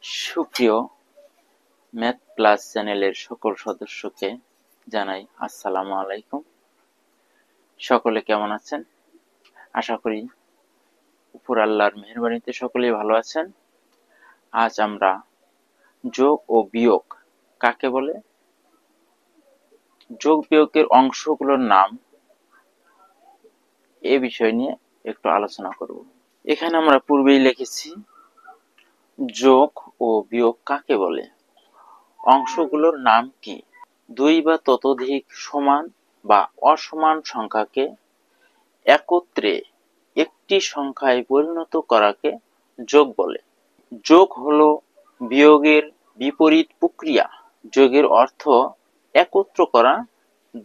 সুপ্রিয় math plus চ্যানেলের সকল সদস্যকে জানাই আসসালামু আলাইকুম। সকলে কেমন আছেন? আশা করি উপর আল্লাহর মেহেরবানিতে সকলেই ভালো আছেন। আজ আমরা যোগ ও বিয়োগ কাকে বলে, যোগ বিয়োগের অংশগুলোর নাম, এ বিষয় নিয়ে একটু আলোচনা করব। এখানে আমরা পূর্বেই লিখেছি যোগ ও বিয়োগ কাকে বলে, অংশগুলোর নাম কি? দুই বা ততোধিক সমান বা অসমান সংখ্যাকে একত্রে একটি সংখ্যায় পরিণত করাকে যোগ বলে। যোগ হলো বিয়োগের বিপরীত প্রক্রিয়া। যোগের অর্থ একত্র করা,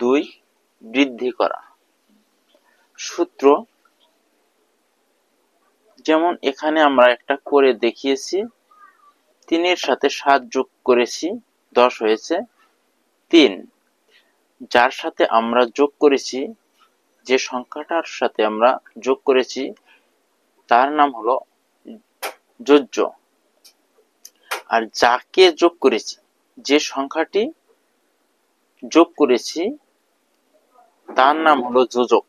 দুই বৃদ্ধি করা। সূত্র যেমন এখানে আমরা একটা করে দেখিয়েছি, 3 সাথে 7 যোগ করেছি, 10 হয়েছে 3। যার সাথে আমরা যোগ করেছি, যে সংখ্যাটার সাথে আমরা যোগ করেছি তার নাম হলো যোজ্য। আর যাকে যোগ করেছি, যে সংখ্যাটি যোগ করেছি তার নাম হলো যোজক।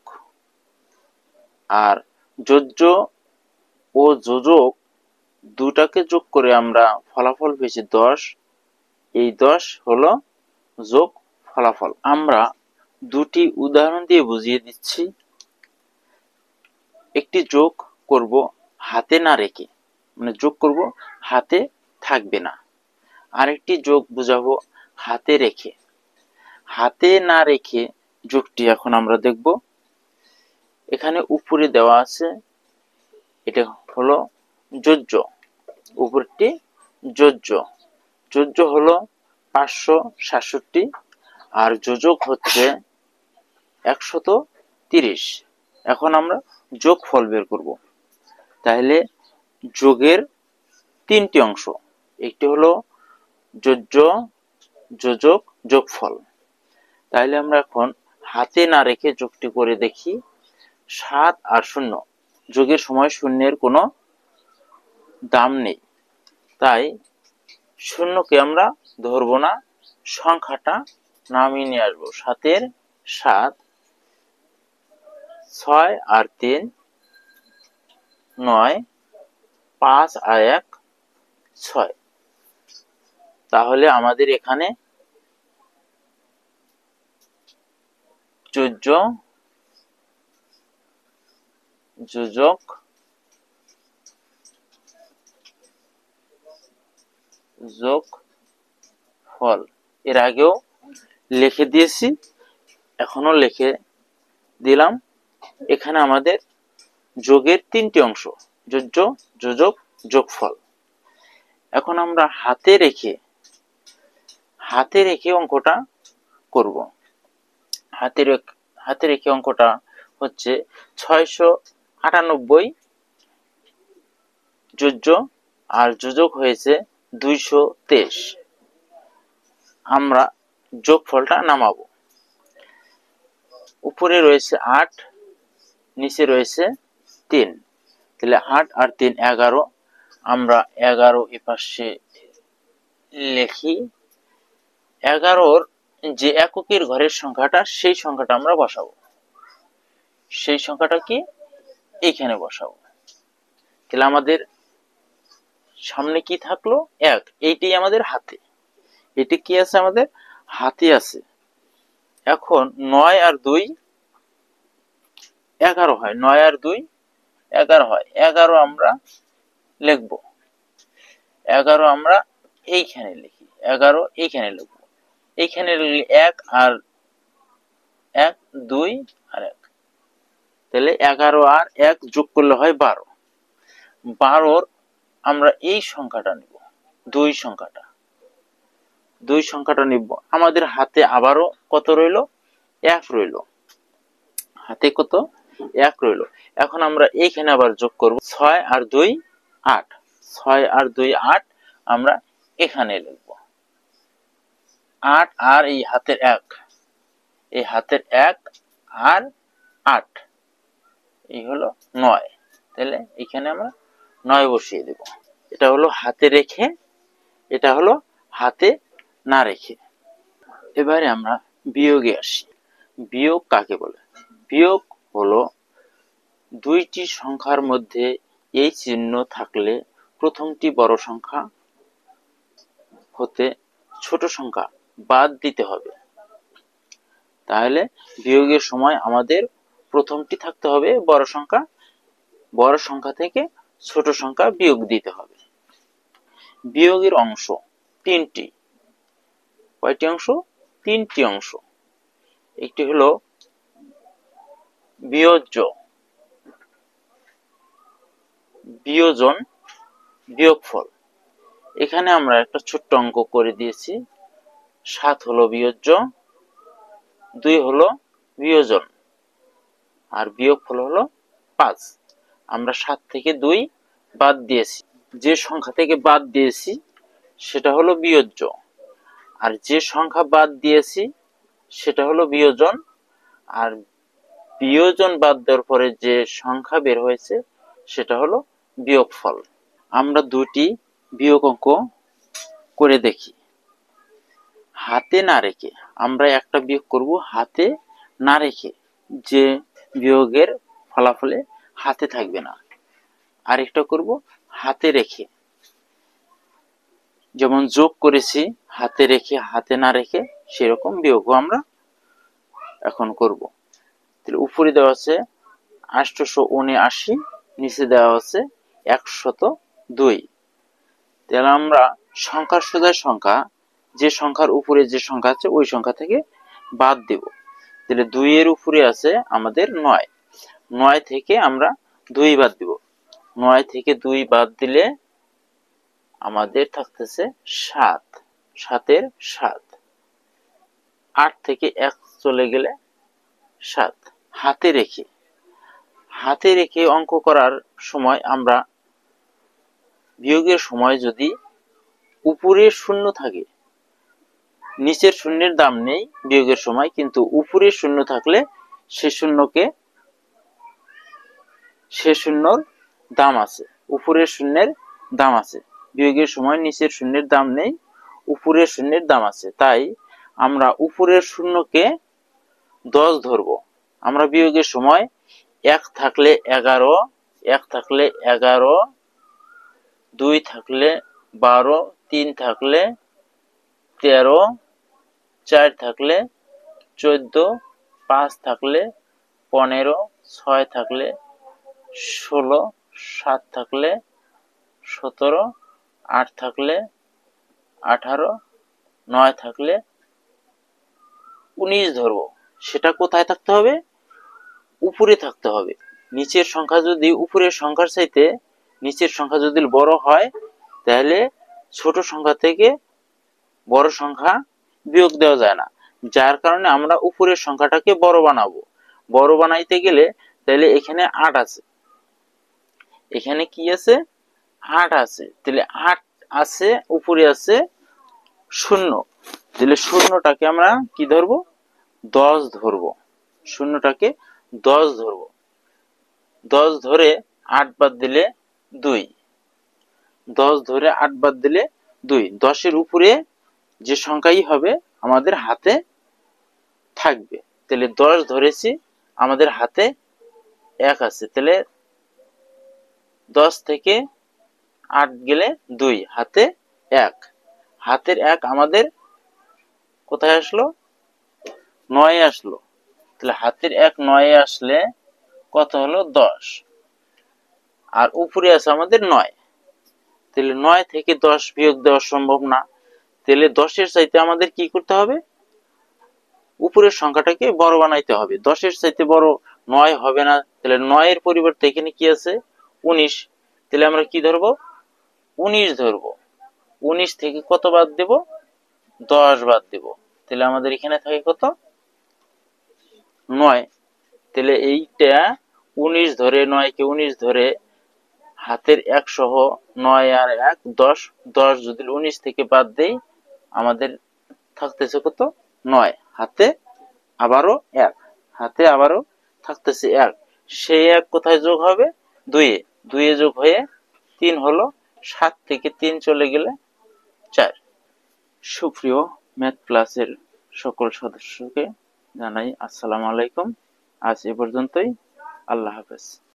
আর যোজ্য ও যোজক দুটাকে যোগ করে আমরা ফলাফল পেয়েছি 10। এই 10 হলো যোগ ফলাফল। আমরা দুটি উদাহরণ দিয়ে বুঝিয়ে দিচ্ছি। একটি যোগ করব হাতে না রেখে, মানে যোগ করব হাতে থাকবে না। আরেকটি যোগ বুঝাবো হাতে রেখে। হাতে না রেখে যোগটি এখন আমরা দেখব। এখানে উপরে দেওয়া আছে, এটা হলো যোজ্য, উপরটি যোজ্য। যোজ্য হলো 567 আর যোজক হচ্ছে 130। এখন আমরা যোগফল বের করব। তাহলে যোগের 3টি অংশ, একটি হলো যোজ্য, যোজক, যোগফল। তাহলে আমরা এখন হাতে না রেখে যোগটি করে দেখি। 7 আর 0, যোগের সময় শূন্যের কোনো দাম নেই, তাই শূন্যকে আমরা ধরবো না, সংখ্যাটা নামিয়ে নিয়ে আসবো। 7 7, 6 আর 3 9, 5 আর 1 6। তাহলে আমাদের এখানে যোজ্য, যোজক, যোগফল এর আগেও লিখে দিয়েছি, এখনো লিখে দিলাম। এখানে আমাদের যোগের 3টি অংশ, যোজ্য, যোজক, যোগফল। এখন আমরা হাতে রেখে অঙ্কটা করব। হাতে রেখে অঙ্কটা হচ্ছে 698 যোজ্য আর যোজক হয়েছে 223। আমরা যোগফলটা নামাবো। উপরে রয়েছে 8, নিচে রয়েছে 3। তাহলে 8 আর 3 11। আমরা 11 এপাশে লিখি। 11-র যে এককের ঘরের সংখ্যাটা, সেই সংখ্যাটা আমরা বসাবো। সেই সংখ্যাটা কি? এইখানে বসাবো। তাহলে আমাদের সামনে কি থাকলো? 1। এইটাই আমাদের হাতে, এটি কি আছে? আমাদের হাতে আছে। এখন 9 আর 2 11 হয়, 9 আর 2 11 হয়। 11 আমরা লিখবো, 11 আমরা এইখানে লিখি, 11 এইখানে লিখবো। এইখানে লিখলে 1 আর 1 2 আর 1, তাহলে 11 আর 1 যোগ করলে হয় 12। 12-র আমরা এই সংখ্যাটা নিব, 2 সংখ্যাটা নিব। আমাদের হাতে আবারও কত রইল? 1 রইল। হাতে কত? 1 রইল। এখন আমরা এইখানে আবার যোগ করব। 6 আর 2 8, 6 আর 2 8 আমরা এখানে লিখব। 8 আর এই হাতের 1, এই হাতের 1 আর 8, এই হলো 9। তাহলে এখানে আমরা 9 বসিয়ে দেব। এটা হলো হাতে রেখে এটা হলো হাতে না রেখে। এবারে আমরা বিয়োগে আসি। বিয়োগ কাকে বলে? বিয়োগ হলো দুইটি সংখ্যার মধ্যে এই চিহ্ন থাকলে প্রথমটি বড় সংখ্যা হতে ছোট সংখ্যা বাদ দিতে হবে। তাহলে বিয়োগের সময় আমাদের প্রথমটি থাকতে হবে বড় সংখ্যা, বড় সংখ্যা থেকে ছোট সংখ্যা বিয়োগ দিতে হবে। বিয়োগের অংশ তিনটি। কয়টি অংশ? তিনটি অংশ। একটি হলো বিয়োজ্য, বিয়োজন, বিয়োগফল। এখানে আমরা একটা ছোট্ট অঙ্ক করে দিয়েছি। 7 হলো বিয়োজ্য, 2 হলো বিয়োজন, আর বিয়োগফল হলো 5। আমরা 7 থেকে 2 বাদ দিয়েছি। যে সংখ্যা থেকে বাদ দিয়েছি সেটা হলো বিয়োজ্য, আর যে সংখ্যা বাদ দিয়েছি সেটা হলো বিয়োজন, আর বিয়োজন বাদ দেওয়ার পরে যে সংখ্যা বের হয়েছে সেটা হলো বিয়োগফল। আমরা দুটি বিয়োগ অঙ্ক করে দেখি। হাতে না রেখে আমরা একটা বিয়োগ করব হাতে না রেখে, যে বিয়োগের ফলাফলে হাতে থাকবে না। আরেকটা করব হাতে রেখে, যেমন যোগ করেছি হাতে রেখে হাতে না রেখে, সেরকম বিয়োগও আমরা এখন করব। তাহলে উপরে দেওয়া আছে 879, নিচে দেওয়া আছে 102। তাহলে আমরা সংখ্যার সোজা সংখ্যা, যে সংখ্যার উপরে যে সংখ্যা আছে ওই সংখ্যা থেকে বাদ দেব। তাহলে 2 এর উপরে আছে আমাদের 9, 9 থেকে আমরা 2 বাদ দিব। 9 থেকে 2 বাদ দিলে আমাদের থাকতেছে 7, 7 এর 7। 8 থেকে 1 চলে গেলে 7। হাতে রেখে, হাতে রেখে অঙ্ক করার সময় আমরা বিয়োগের সময় যদি উপরে শূন্য থাকে, নিচের শূন্যের দাম নেই বিয়োগের সময়, কিন্তু উপরে শূন্য থাকলে সে শূন্যর দাম আছে, উপরের শূন্যের দাম আছে। বিয়োগের সময় নিচের শূন্যের দাম নেই, উপরের শূন্যের দাম আছে। তাই আমরা উপরের শূন্যকে 10 ধরবো। আমরা বিয়োগের সময় 1 থাকলে 11, 1 থাকলে 11, 2 থাকলে 12, 3 থাকলে 13, 4 থাকলে 14, 5 থাকলে 15, 6 থাকলে 16, 7 থাকলে 17, 8 থাকলে 18, 9 থাকলে 19 ধরবো। সেটা কোথায় থাকতে হবে? উপরে থাকতে হবে। নিচের সংখ্যা যদি উপরের সংখ্যার চাইতে নিচের সংখ্যা যদি বড় হয়, তাহলে ছোট সংখ্যা থেকে বড় সংখ্যা বিয়োগ দেওয়া যায় না। যার কারণে আমরা উপরের সংখ্যাটাকে বড় বানাবো। বড় বানাইতে গেলে তাহলে এখানে 8 আছে, এখানে কি আছে? 8 আছে। তাহলে 8 আছে, উপরে আছে 0। তাহলে শূন্যটাকে আমরা কি ধরবো? 10 ধরবো। শূন্যটাকে 10 ধরবো। 10 ধরে 8 বাদ দিলে 2। 10 ধরে 8 বাদ দিলে 2। 10 এর উপরে যে সংখ্যাই হবে আমাদের হাতে থাকবে। তাহলে 10 ধরেছি, আমাদের হাতে 1 আছে। তাহলে 10 থেকে 8 গেলে 2, হাতে 1। হাতের 1 আমাদের কোথায় আসলো? 9 আসলো। তাহলে হাতের 1 9 আসলে কত হলো? 10। আর উপরে আছে আমাদের 9। তাহলে 9 থেকে 10 বিয়োগ দেওয়া সম্ভব না। তাহলে 10 এর চাইতে আমাদের কি করতে হবে? উপরের সংখ্যাটাকে বড় বানাইতে হবে। 10 এর চাইতে বড় 9 হবে না। তাহলে 9 এর পরিবর্তে এখানে কি আছে? 19। তাহলে আমরা কি ধরবো? 19 ধরবো। 19 থেকে কত বাদ দেব? 10 বাদ দেব। তাহলে আমাদের এখানে থাকে কত? 9। তাহলে এইটা 19 ধরে, 9 কে 19 ধরে হাতের 1 সহ 9 আর 1 10। 10 যদি 19 থেকে বাদ দেই আমাদের থাকতেছে কত? 9। হাতে আবারও 1, হাতে আবারও থাকতেছে 1। সেই 1 কোথায় যোগ হবে? 2 এ। 2 এ যোগ হয়ে 3 হলো। 7 থেকে 3 চলে গেলে 4। সুপ্রিয় ম্যাথ ক্লাসের সকল সদস্যকে জানাই আসসালামু আলাইকুম। আজ এ পর্যন্তই। আল্লাহ হাফেজ।